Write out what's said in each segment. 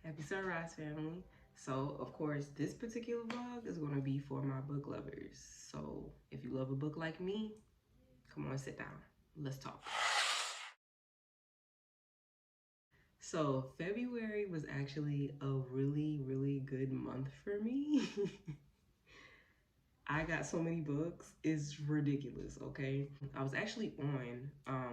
Happy sunrise, family. So, of course, this particular vlog is going to be for my book lovers. So, if you love a book like me, come on, sit down. Let's talk. So, February was actually a really good month for me. I got so many books, it's ridiculous, okay? I was actually on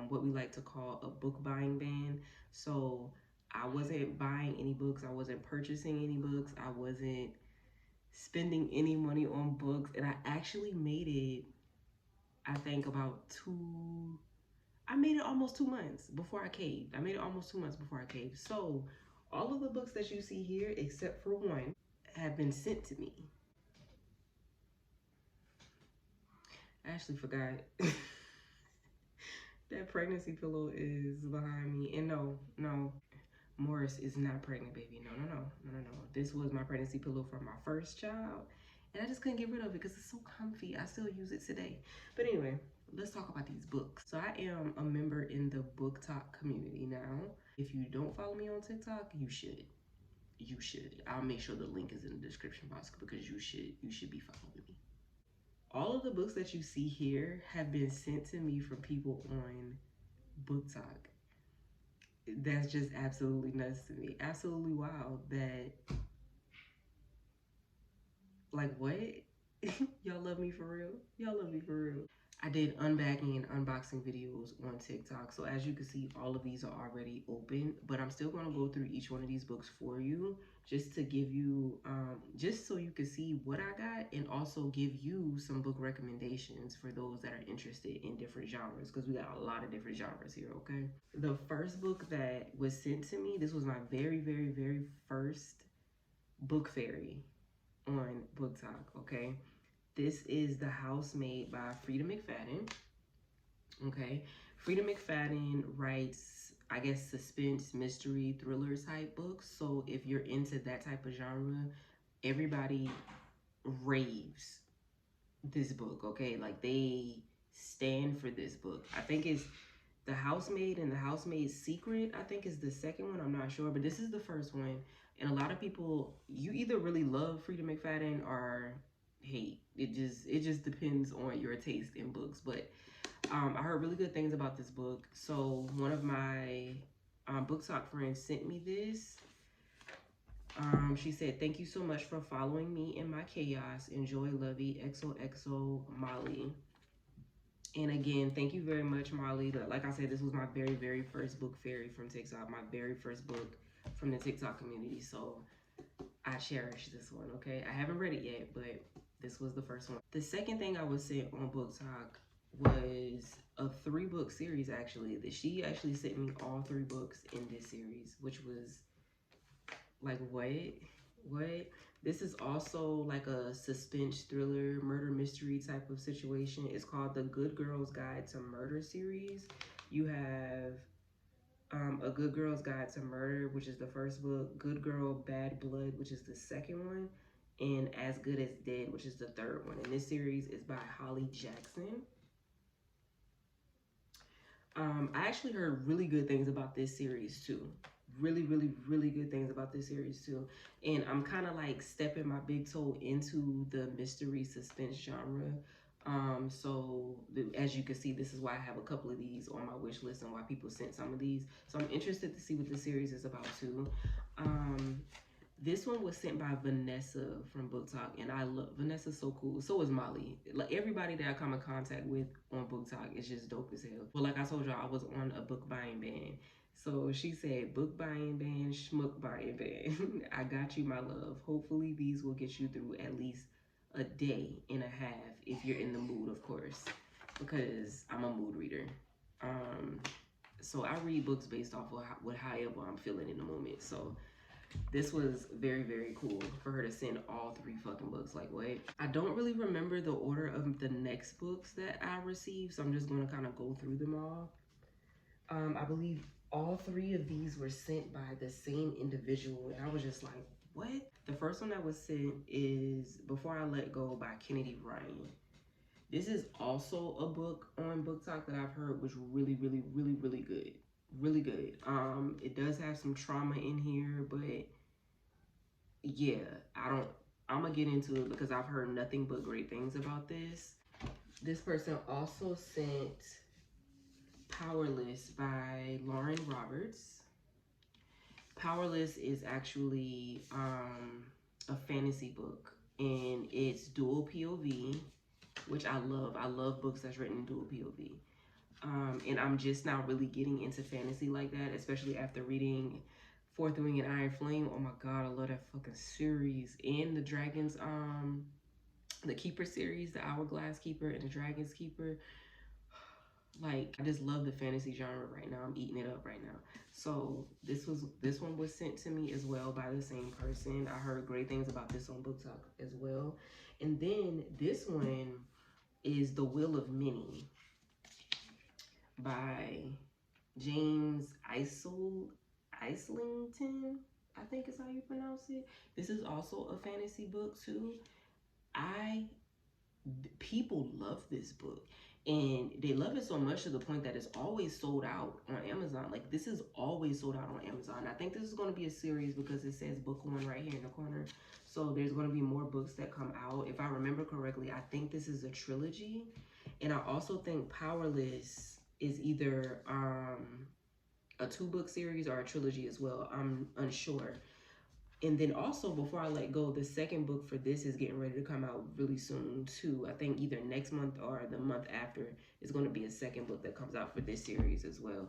what we like to call a book buying ban. So, I wasn't buying any books, I wasn't purchasing any books, I wasn't spending any money on books, and I actually made it, I think I made it almost 2 months before I caved. I made it almost 2 months before I caved. So all of the books that you see here, except for one, have been sent to me. I actually forgot. That pregnancy pillow is behind me. And no, Morris is not pregnant, baby. No. This was my pregnancy pillow from my first child. And I just couldn't get rid of it because it's so comfy. I still use it today. But anyway, let's talk about these books. So I am a member in the Book Talk community now. If you don't follow me on TikTok, you should. You should. I'll make sure the link is in the description box because you should be following me. All of the books that you see here have been sent to me from people on Book Talk. That's just absolutely nuts to me. Absolutely wild that, like, what? Y'all love me for real? Y'all love me for real? I did unbagging and unboxing videos on TikTok. So as you can see, all of these are already open, but I'm still going to go through each one of these books for you just to give you, just so you can see what I got and also give you some book recommendations for those that are interested in different genres because we got a lot of different genres here, okay? The first book that was sent to me, this was my very first book fairy on Book Talk, okay? This is The Housemaid by Frida McFadden. Okay. Frida McFadden writes, I guess, suspense, mystery, thriller type books. So if you're into that type of genre, everybody raves this book, okay? Like they stand for this book. I think it's The Housemaid and The Housemaid's Secret, I think is the second one. I'm not sure, but this is the first one. And a lot of people, you either really love Frida McFadden or hate. It just depends on your taste in books. But I heard really good things about this book. So one of my Book Talk friends sent me this. She said, "Thank you so much for following me in my chaos. Enjoy, Lovey. XOXO Molly." And again, thank you very much, Molly. Like I said, this was my very first book fairy from TikTok. My very first book from the TikTok community. So I cherish this one, okay? I haven't read it yet, but this was the first one. The second thing I was sent on Book Talk was a 3-book series, actually. That she actually sent me all 3 books in this series, which was like, what? This is also like a suspense thriller, murder mystery type of situation. It's called the Good Girl's Guide to Murder series. You have A Good Girl's Guide to Murder, which is the first book, Good Girl, Bad Blood, which is the second one, and As Good as Dead, which is the third one. And this series is by Holly Jackson. I actually heard really good things about this series too. Really good things about this series too. And I'm kind of like stepping my big toe into the mystery suspense genre. As you can see, this is why I have a couple of these on my wish list and why people sent some of these. So I'm interested to see what the series is about too. This one was sent by Vanessa from Book Talk, and I love Vanessa's so cool. So is Molly. Like everybody that I come in contact with on Book Talk is just dope as hell. Well, like I told y'all, I was on a book buying ban. So she said, book buying ban, schmuck buying ban. I got you, my love. Hopefully these will get you through at least a day and a half if you're in the mood, of course, because I'm a mood reader. So I read books based off of however I'm feeling in the moment. So this was very cool for her to send all 3 fucking books. Like, what? I don't really remember the order of the next books that I received, so I'm just going to kind of go through them all. I believe all 3 of these were sent by the same individual, and I was just like, what? The first one that was sent is Before I Let Go by Kennedy Ryan. This is also a book on Book Talk that I've heard was really good. Really good. It does have some trauma in here, but yeah, I'm gonna get into it because I've heard nothing but great things about this. This person also sent Powerless by Lauren Roberts. Powerless is actually a fantasy book, and it's dual POV, which I love. I love books that's written in dual POV. And I'm just now really getting into fantasy like that, especially after reading Fourth Wing and Iron Flame. Oh my god, I love that fucking series. And the Dragons, the Keeper series, the Hourglass Keeper and the Dragons Keeper. Like, I just love the fantasy genre right now. I'm eating it up right now. So this one was sent to me as well by the same person. I heard great things about this on Book Talk as well. And then this one is The Will of Many by James Islington, I think is how you pronounce it. This is also a fantasy book too. I People love this book, and they love it so much to the point that it's always sold out on Amazon. Like, this is always sold out on Amazon. I think this is going to be a series because it says book one right here in the corner. So there's going to be more books that come out. If I remember correctly, I think this is a trilogy, and I also think Powerless is either a 2-book series or a trilogy as well. I'm unsure. And then also, before I let go, the second book for this is getting ready to come out really soon too. I think either next month or the month after is going to be a second book that comes out for this series as well.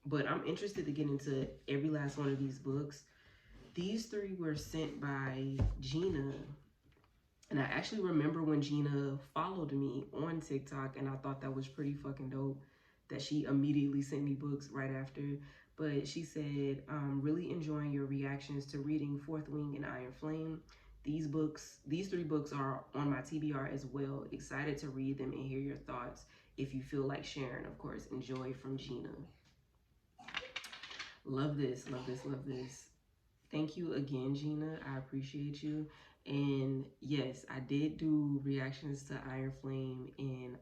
But I'm interested to get into every last one of these books. These 3 were sent by Gina. And I actually remember when Gina followed me on TikTok, and I thought that was pretty fucking dope that she immediately sent me books right after. But she said, really enjoying your reactions to reading Fourth Wing and Iron Flame. These 3 books are on my TBR as well. Excited to read them and hear your thoughts. If you feel like sharing, of course. Enjoy, from Gina. Love this, love this, love this. Thank you again, Gina. I appreciate you. And yes, I did do reactions to Iron Flame and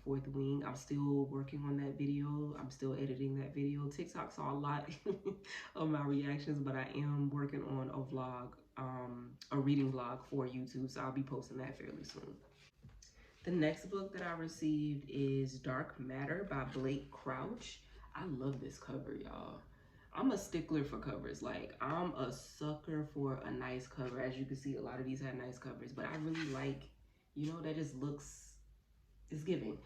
Fourth Wing. I'm still working on that video. I'm still editing that video. TikTok saw a lot of my reactions, but I am working on a vlog, a reading vlog for YouTube. So I'll be posting that fairly soon. The next book that I received is Dark Matter by Blake Crouch. I love this cover, y'all. I'm a stickler for covers. Like, I'm a sucker for a nice cover. As you can see, a lot of these had nice covers, but I really like, that just looks, it's giving.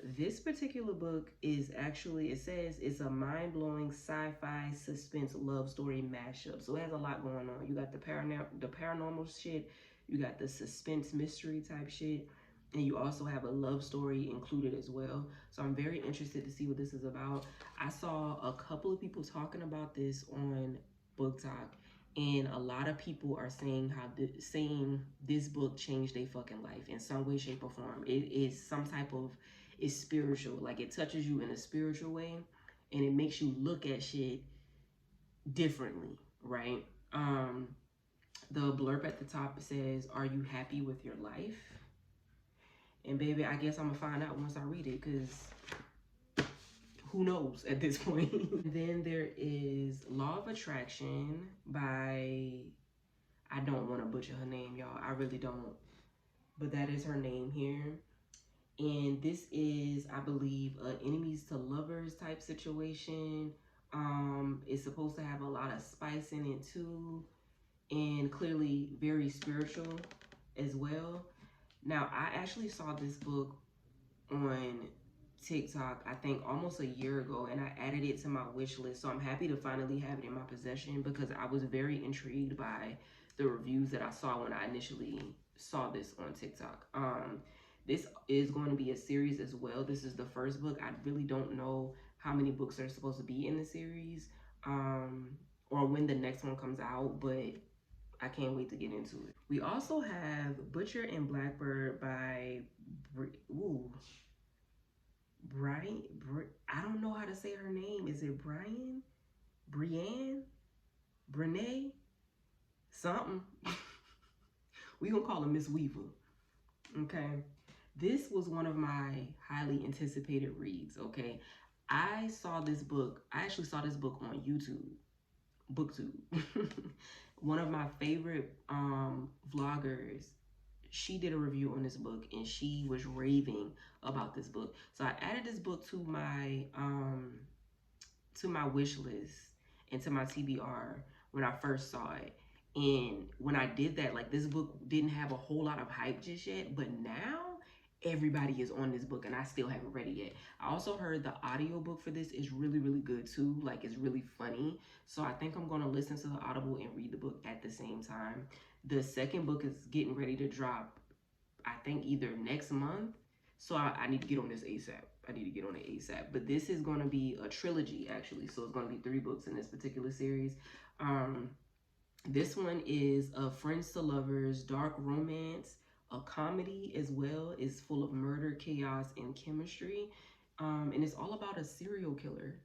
This particular book is actually, it says it's a mind-blowing sci-fi suspense love story mashup. So it has a lot going on. You got the paranormal shit, you got the suspense mystery type shit, and you also have a love story included as well. So I'm very interested to see what this is about. I saw a couple of people talking about this on Book Talk, and a lot of people are saying saying this book changed their fucking life in some way, shape, or form. It is some type of, it's spiritual. Like, it touches you in a spiritual way, and it makes you look at shit differently, right? The blurb at the top says, "Are you happy with your life?" And baby, I guess I'm gonna find out once I read it, because who knows at this point. Then there is Law of Attraction by, I don't want to butcher her name, y'all. I really don't. But that is her name here. And this is, I believe, an enemies to lovers type situation. It's supposed to have a lot of spice in it too. And clearly very spiritual as well. Now, I actually saw this book on TikTok, I think almost a year ago, and I added it to my wish list. So I'm happy to finally have it in my possession, because I was very intrigued by the reviews that I saw when I initially saw this on TikTok. This is going to be a series as well. This is the first book. I really don't know how many books are supposed to be in the series, or when the next one comes out, but I can't wait to get into it. We also have Butcher and Blackbird by Brian, I don't know how to say her name. Is it Brian? Brienne? Brene? Something. We gonna call her Miss Weaver. Okay. This was one of my highly anticipated reads, okay? I actually saw this book on YouTube booktube. One of my favorite vloggers, she did a review on this book and she was raving about this book. So I added this book to my wish list and to my TBR when I first saw it. And when I did that, like, this book didn't have a whole lot of hype just yet, but now everybody is on this book and I still haven't read it yet. I also heard the audiobook for this is really, really good too. Like, it's really funny. So I think I'm going to listen to the Audible and read the book at the same time. The second book is getting ready to drop, I think, either next month. So I need to get on this ASAP. I need to get on it ASAP. But this is going to be a trilogy, actually. So it's going to be 3 books in this particular series. This one is a friends to lovers, dark romance, a comedy as well. It's full of murder, chaos, and chemistry. And it's all about a serial killer.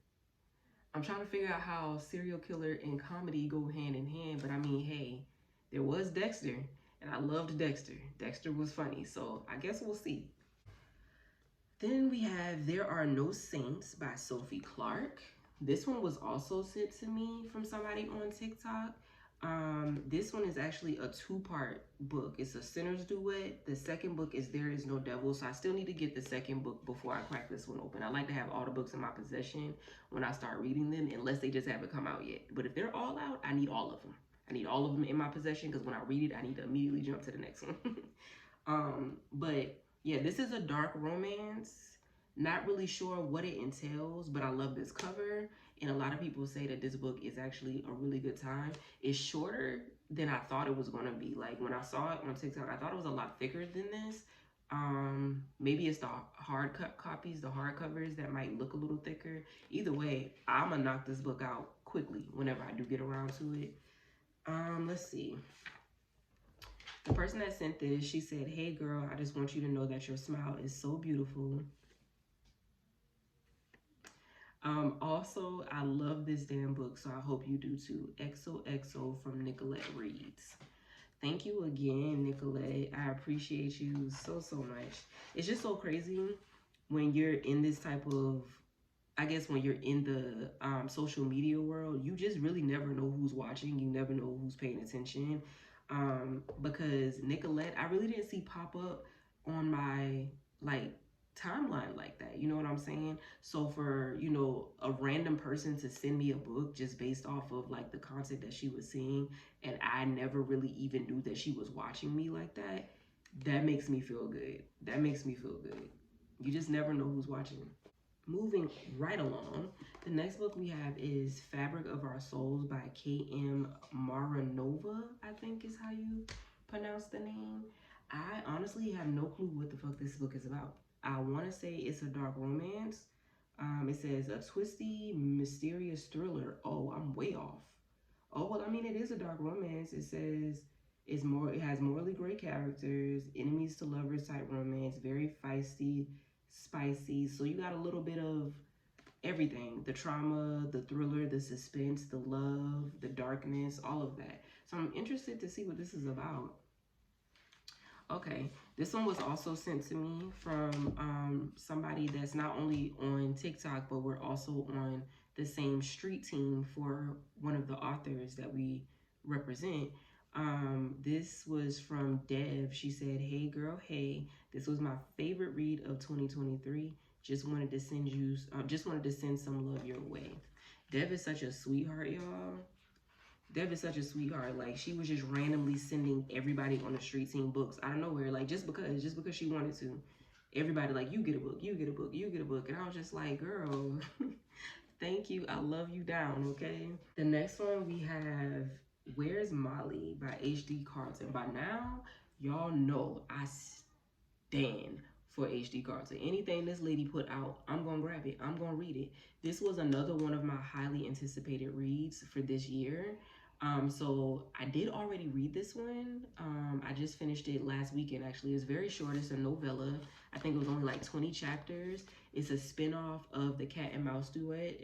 I'm trying to figure out how serial killer and comedy go hand in hand. But I mean, hey, there was Dexter. And I loved Dexter. Dexter was funny. So I guess we'll see. Then we have There Are No Saints by Sophie Clark. This one was also sent to me from somebody on TikTok. This one is actually a 2-part book. It's a Sinner's Duet. The second book is There Is No Devil. So I still need to get the second book before I crack this one open. I like to have all the books in my possession when I start reading them, unless they just haven't come out yet. But if they're all out, I need all of them. I need all of them in my possession because when I read it, I need to immediately jump to the next one. But yeah, this is a dark romance. Not really sure what it entails, but I love this cover. And a lot of people say that this book is actually a really good time. It's shorter than I thought it was going to be. Like, when I saw it on TikTok, I thought it was a lot thicker than this. Maybe it's the hard copies, the hardcovers that might look a little thicker. Either way, I'm gonna knock this book out quickly whenever I do get around to it. Let's see. The person that sent this, she said, "Hey girl, I just want you to know that your smile is so beautiful. Also, I love this damn book, so I hope you do too. XOXO from Nicolette Reads." Thank you again, Nicolette. I appreciate you so, so much. It's just so crazy when you're in this type of, I guess, when you're in the social media world, you just really never know who's watching. You never know who's paying attention. Because Nicolette, I really didn't see pop up on my, like, timeline like that. You know what I'm saying? So for, a random person to send me a book just based off of, like, the content that she was seeing, and I never really even knew that she was watching me like that, that makes me feel good. That makes me feel good. You just never know who's watching. Moving right along, the next book we have is Fabric of Our Souls by K.M. Maranova, I think is how you pronounce the name. I honestly have no clue what the fuck this book is about. I want to say it's a dark romance. It says a twisty, mysterious thriller. Oh, I'm way off. Oh, well, I mean, it is a dark romance. It says it has morally great characters, enemies to lovers type romance, very feisty, spicy. So you got a little bit of everything: the trauma, the thriller, the suspense, the love, the darkness, all of that. So I'm interested to see what this is about. Okay, this one was also sent to me from somebody that's not only on TikTok, but we're also on the same street team for one of the authors that we represent. This was from Dev. She said, "Hey girl, hey, this was my favorite read of 2023. Just wanted to send some love your way." Dev is such a sweetheart, y'all. Dev is such a sweetheart. Like, she was just randomly sending everybody on the street team books out of nowhere, like, just because she wanted to. Everybody, like, you get a book, you get a book, you get a book. And I was just like, girl, thank you. I love you down, okay? The next one we have Where's Molly by HD Carlton. By now, y'all know I stand for HD Carlton. Anything this lady put out, I'm gonna grab it. I'm gonna read it. This was another one of my highly anticipated reads for this year. So I did already read this one. I just finished it last weekend, actually. It's very short. It's a novella. I think it was only like 20 chapters. It's a spinoff of the Cat and Mouse Duet.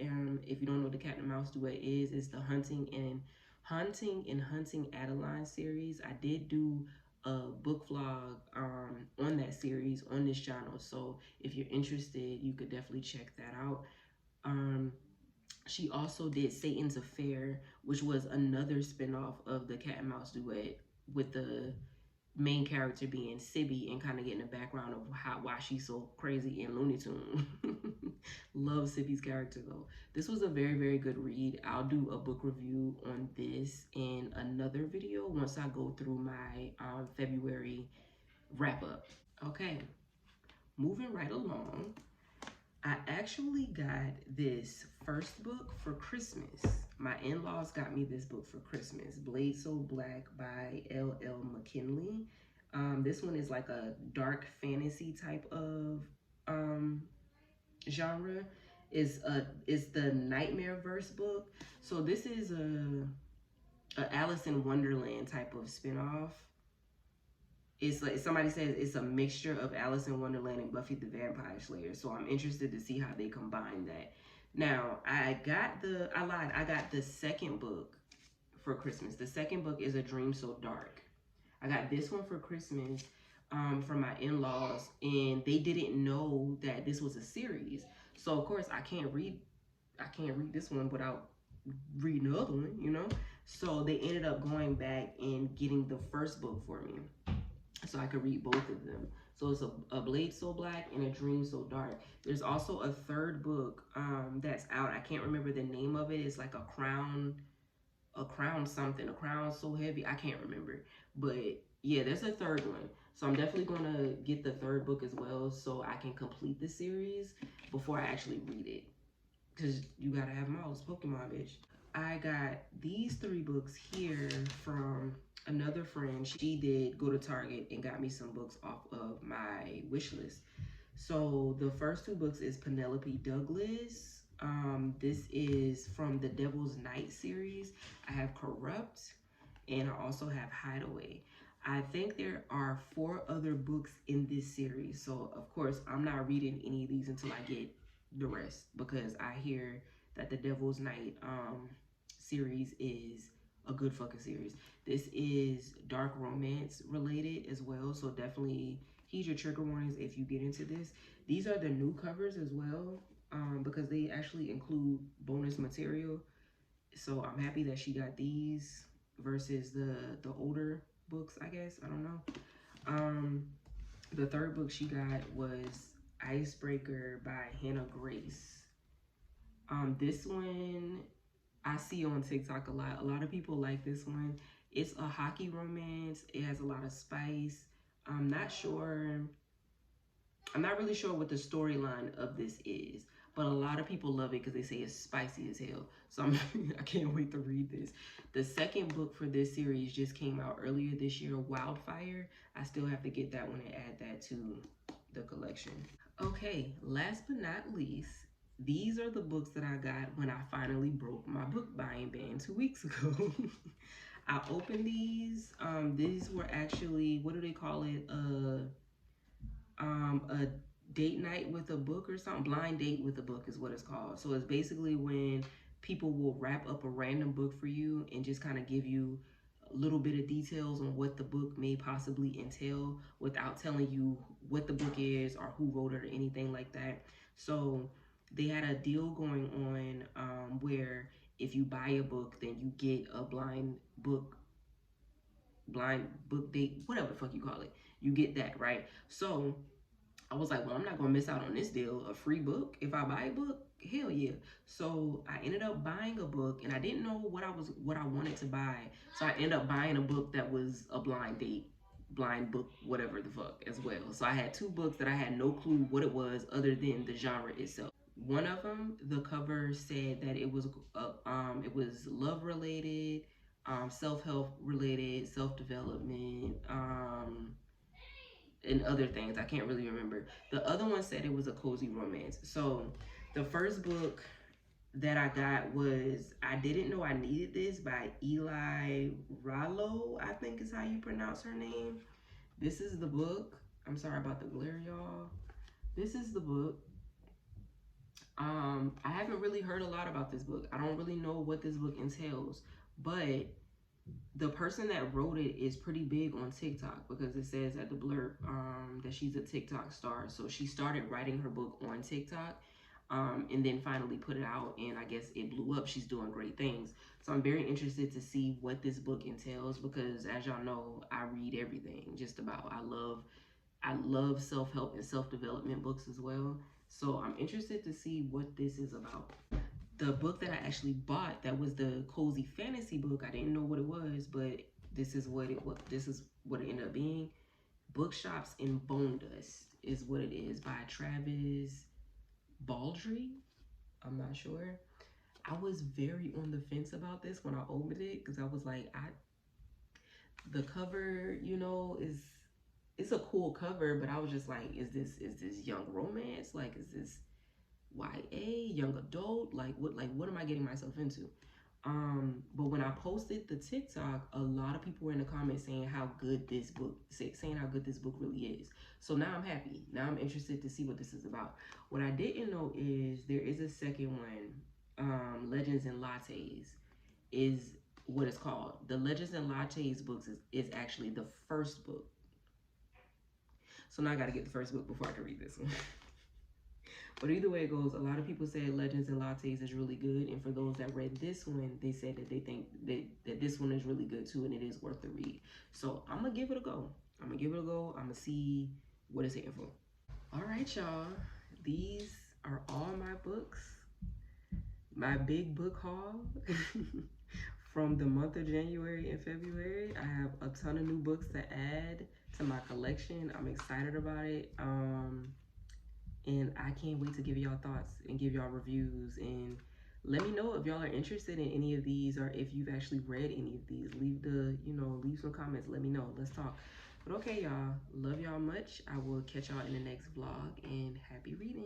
If you don't know what the Cat and Mouse Duet is, it's the Hunting and Hunting Adeline series. I did do a book vlog on that series on this channel. So if you're interested, you could definitely check that out. She also did Satan's Affair, which was another spinoff of the Cat Mouse Duet, with the main character being Sibby and kind of getting a background of why she's so crazy in Looney Tunes. Love Sibby's character though. This was a very good read. I'll do a book review on this in another video once I go through my February wrap up. Okay, moving right along. I actually got this first book for Christmas. My in-laws got me this book for Christmas, Blade So Black by L.L. McKinley. This one is like a dark fantasy type of genre. Is the Nightmare Verse book. So this is a Alice in Wonderland type of spinoff. It's like somebody says it's a mixture of Alice in Wonderland and Buffy the Vampire Slayer. So I'm interested to see how they combine that. Now, I lied. I got the second book for Christmas. The second book is A Dream So Dark. I got this one for Christmas from my in-laws, and they didn't know that this was a series. So of course I can't read this one without reading the other one, you know? So they ended up going back and getting the first book for me, so I could read both of them. So it's a Blade So Black and A Dream So Dark. There's also a third book that's out. I can't remember the name of it. It's like a crown something, a crown so heavy. I can't remember. But yeah, there's a third one. So I'm definitely going to get the third book as well so I can complete the series before I actually read it. Because you got to have them all. It's Pokemon, bitch. I got these 3 books here from another friend. She did go to Target and got me some books off of my wish list. So the first 2 books is Penelope Douglas. This is from the Devil's Night series. I have Corrupt, and I also have Hideaway. I think there are 4 other books in this series. So of course, I'm not reading any of these until I get the rest, because I hear that the Devil's Night series is a good fucking series. This is dark romance related as well, so definitely heed your trigger warnings if you get into this. These are the new covers as well, because they actually include bonus material. So I'm happy that she got these versus the older books, I guess. I don't know. The third book she got was Icebreaker by Hannah Grace. This one I see on TikTok a lot. A lot of people like this one. It's a hockey romance. It has a lot of spice. I'm not really sure what the storyline of this is, but a lot of people love it because they say it's spicy as hell. So I can't wait to read this. The second book for this series just came out earlier this year, Wildfire. I still have to get that one and add that to the collection. Okay, last but not least, these are the books that I got when I finally broke my book buying ban 2 weeks ago. I opened these. These were actually, what do they call it? A date night with a book or something. Blind date with a book is what it's called. So it's basically when people will wrap up a random book for you and just kind of give you a little bit of details on what the book may possibly entail without telling you what the book is or who wrote it or anything like that. So they had a deal going on where if you buy a book, then you get a blind book date, whatever the fuck you call it. You get that, right? So I was like, well, I'm not gonna miss out on this deal, a free book. If I buy a book, hell yeah. So I ended up buying a book, and I didn't know what I wanted to buy. So I ended up buying a book that was a blind book, whatever the fuck as well. So I had 2 books that I had no clue what it was other than the genre itself. One of them, the cover said that it was love related, self-help related, self-development, and other things. I can't really remember. The other one said it was a cozy romance. So the first book that I got was I Didn't Know I Needed This by Eli Rallo, I think is how you pronounce her name. This is the book. I'm sorry about the glare, y'all. This is the book. I haven't really heard a lot about this book. I don't really know what this book entails, but the person that wrote it is pretty big on TikTok, because it says at the blurb that she's a TikTok star. So she started writing her book on TikTok. and then finally put it out, and I guess it blew up. She's doing great things. So I'm very interested to see what this book entails, because as y'all know, I read everything just about. I love self-help and self-development books as well. So I'm interested to see what this is about. The book that I actually bought, that was the cozy fantasy book. I didn't know what it was, but this is what it was. This is what it ended up being. Bookshops in Bone Dust is what it is, by Travis Baldry. I'm not sure. I was very on the fence about this when I opened it, because I was like, the cover, you know, it's a cool cover, but I was just like, is this young romance? Like, is this YA, young adult? Like what am I getting myself into? But when I posted the TikTok, a lot of people were in the comments saying how good this book, saying how good this book really is. So now I'm happy. Now I'm interested to see what this is about. What I didn't know is there is a second one, Legends and Lattes is what it's called. The Legends and Lattes books is actually the first book. So now I got to get the first book before I can read this one. But either way it goes, a lot of people said Legends and Lattes is really good. And for those that read this one, they said that they think that this one is really good too, and it is worth the read. So I'm going to give it a go. I'm going to see what it's here for. All right, y'all. These are all my books. My big book haul from the month of January and February. I have a ton of new books to add to my collection. I'm excited about it. And I can't wait to give y'all thoughts and give y'all reviews, and let me know if y'all are interested in any of these, or if you've actually read any of these. Leave some comments. Let me know. Let's talk. But okay, y'all. Love y'all much. I will catch y'all in the next vlog, and happy reading.